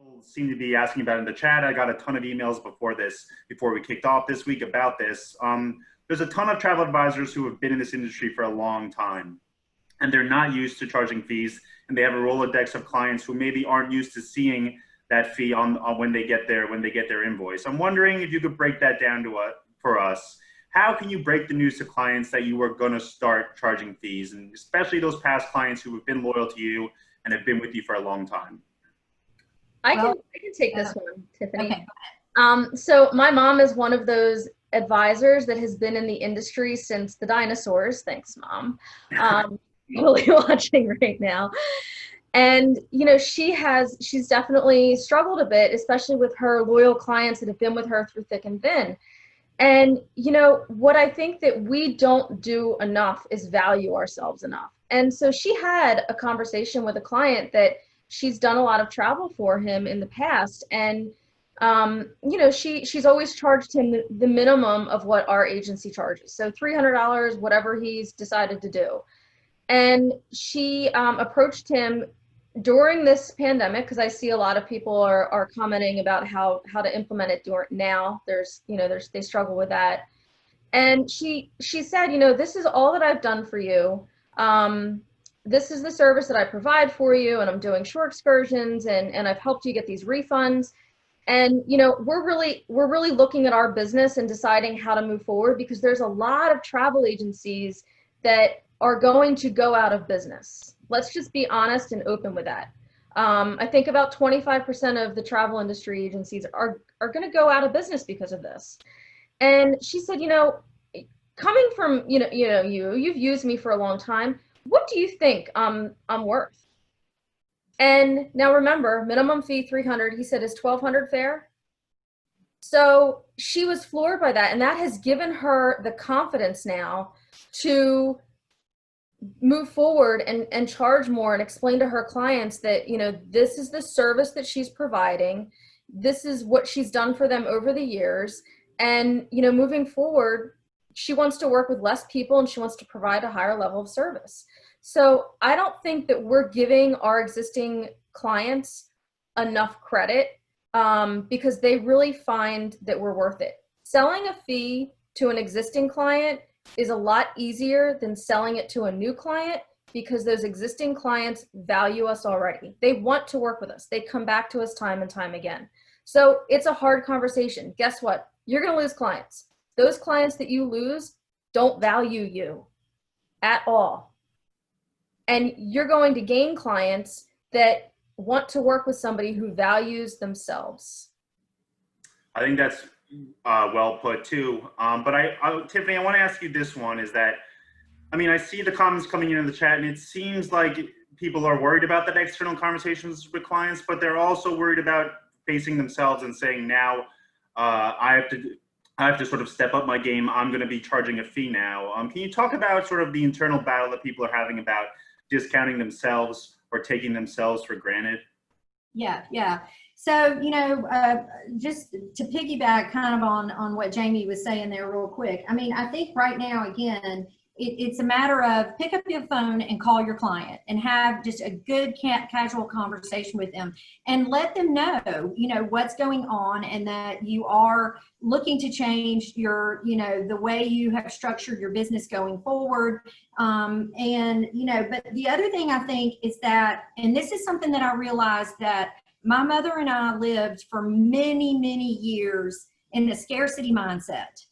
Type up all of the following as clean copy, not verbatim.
people seem to be asking about in the chat. I got a ton of emails before we kicked off this week about this. There's a ton of travel advisors who have been in this industry for a long time, and they're not used to charging fees, and they have a Rolodex of clients who maybe aren't used to seeing that fee on when they get their invoice. I'm wondering if you could break that down for us. How can you break the news to clients that you are going to start charging fees, and especially those past clients who have been loyal to you and have been with you for a long time? I can take this one, Tiffany. Okay. So my mom is one of those advisors that has been in the industry since the dinosaurs. Thanks, Mom. Probably watching right now. And, you know, she's definitely struggled a bit, especially with her loyal clients that have been with her through thick and thin. And, you know, what I think that we don't do enough is value ourselves enough. And so she had a conversation with a client that she's done a lot of travel for him in the past. And, you know, she's always charged him the minimum of what our agency charges. So $300, whatever he's decided to do. And she approached him during this pandemic, because I see a lot of people are commenting about how to implement it now. They struggle with that. And she said, you know, this is all that I've done for you. This is the service that I provide for you, and I'm doing shore excursions, and I've helped you get these refunds. And, you know, we're really looking at our business and deciding how to move forward, because there's a lot of travel agencies that are going to go out of business. Let's just be honest and open with that. I think about 25% of the travel industry agencies are going to go out of business because of this. And she said, you know, coming from, you've used me for a long time. What do you think I'm worth? And now remember, minimum fee $300. He said, is $1,200 fair? So she was floored by that, and that has given her the confidence now to move forward and charge more and explain to her clients that, you know, this is the service that she's providing. This is what she's done for them over the years. And, you know, moving forward, she wants to work with less people and she wants to provide a higher level of service. So I don't think that we're giving our existing clients enough credit because they really find that we're worth it. Selling a fee to an existing client is a lot easier than selling it to a new client, because those existing clients value us already. They want to work with us. They come back to us time and time again. So it's a hard conversation. Guess what? You're going to lose clients. Those clients that you lose don't value you at all. And you're going to gain clients that want to work with somebody who values themselves. I think that's well put too. But Tiffany, I want to ask you this one, is that, I mean, I see the comments coming in the chat, and it seems like people are worried about that external conversations with clients, but they're also worried about facing themselves and saying, now I have to sort of step up my game. I'm going to be charging a fee now. Can you talk about sort of the internal battle that people are having about discounting themselves or taking themselves for granted? Yeah. So, you know, just to piggyback kind of on what Jamie was saying there real quick. I mean, I think right now, again, it's a matter of pick up your phone and call your client and have just a good casual conversation with them and let them know, you know, what's going on and that you are looking to change your, you know, the way you have structured your business going forward. And, you know, but the other thing I think is that, and this is something that I realized, that my mother and I lived for many, many years in a scarcity mindset.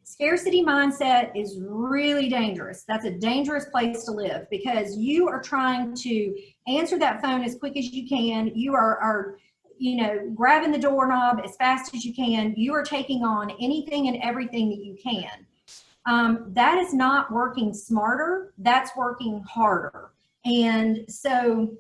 Scarcity mindset is really dangerous. That's a dangerous place to live, because you are trying to answer that phone as quick as you can. You are you know, grabbing the doorknob as fast as you can. You are taking on anything and everything that you can. That is not working smarter. That's working harder. And so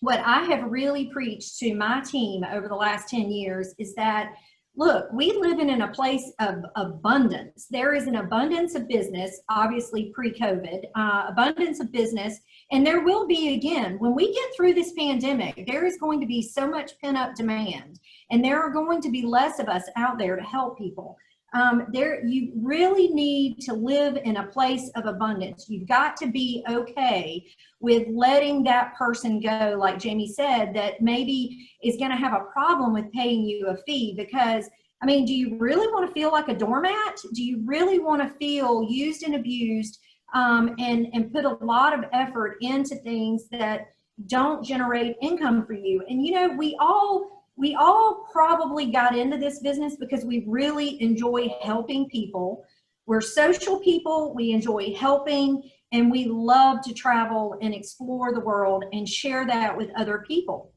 what I have really preached to my team over the last 10 years is that, look, we live in a place of abundance. There is an abundance of business, obviously pre-COVID, abundance of business. And there will be, again, when we get through this pandemic, there is going to be so much pent-up demand. And there are going to be less of us out there to help people. You really need to live in a place of abundance. You've got to be okay with letting that person go, like Jamie said, that maybe is going to have a problem with paying you a fee. Because, I mean, do you really want to feel like a doormat? Do you really want to feel used and abused, and put a lot of effort into things that don't generate income for you? And, you know, we all probably got into this business because we really enjoy helping people. We're social people, we enjoy helping, and we love to travel and explore the world and share that with other people.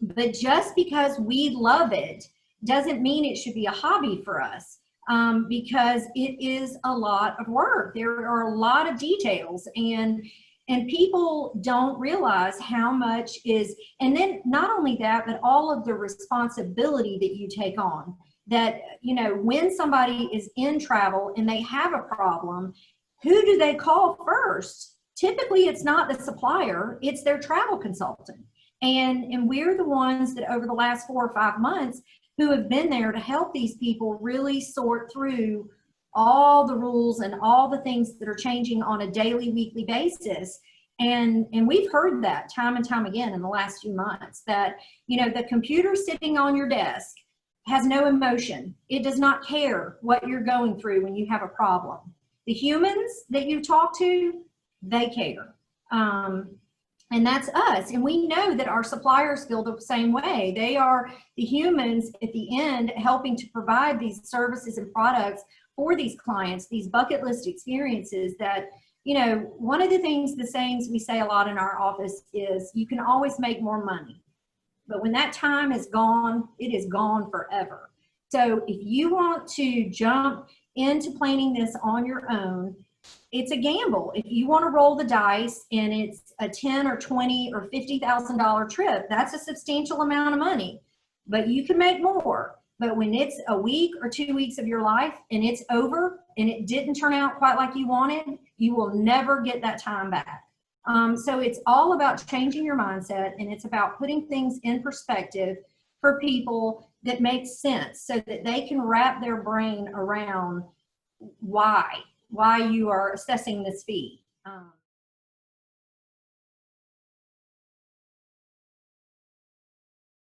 But just because we love it doesn't mean it should be a hobby for us, because it is a lot of work. There are a lot of details, and people don't realize how much is, and then not only that, but all of the responsibility that you take on. That, you know, when somebody is in travel and they have a problem, who do they call first? Typically, it's not the supplier, it's their travel consultant. And we're the ones that over the last 4 or 5 months who have been there to help these people really sort through all the rules and all the things that are changing on a daily, weekly basis. And we've heard that time and time again in the last few months, that, you know, the computer sitting on your desk has no emotion. It does not care what you're going through when you have a problem. The humans that you talk to, they care. And that's us. And we know that our suppliers feel the same way. They are the humans at the end helping to provide these services and products for these clients, these bucket list experiences that, you know, one of the sayings we say a lot in our office is, you can always make more money. But when that time is gone, it is gone forever. So if you want to jump into planning this on your own, it's a gamble. If you want to roll the dice and it's a $10 or $20 or $50,000 trip, that's a substantial amount of money, but you can make more. But when it's a week or 2 weeks of your life and it's over and it didn't turn out quite like you wanted, you will never get that time back. So it's all about changing your mindset, and it's about putting things in perspective for people that make sense, so that they can wrap their brain around why you are assessing this fee.